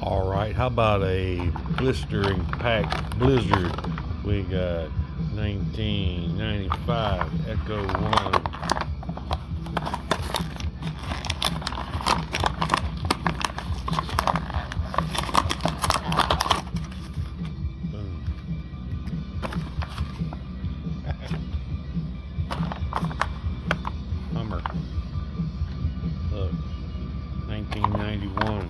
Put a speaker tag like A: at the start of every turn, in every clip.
A: Alright, how about a blistering pack blizzard? We got 1995 Echo 1. Boom. Hummer. Look, 1991.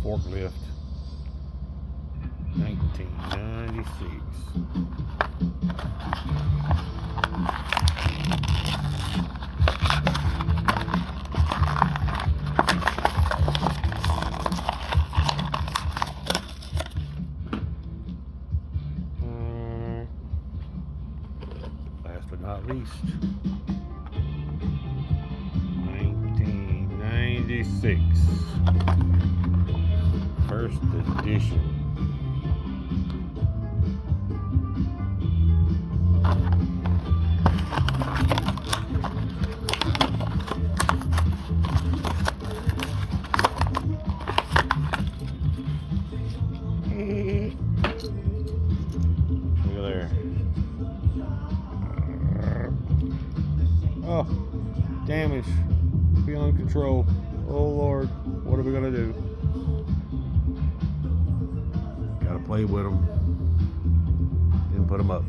A: Forklift, 1996. Last but not least, 1996. First edition. Look at there. Oh, damage. Feeling control. Oh Lord, what are we gonna do? Gotta play with them, then put them up.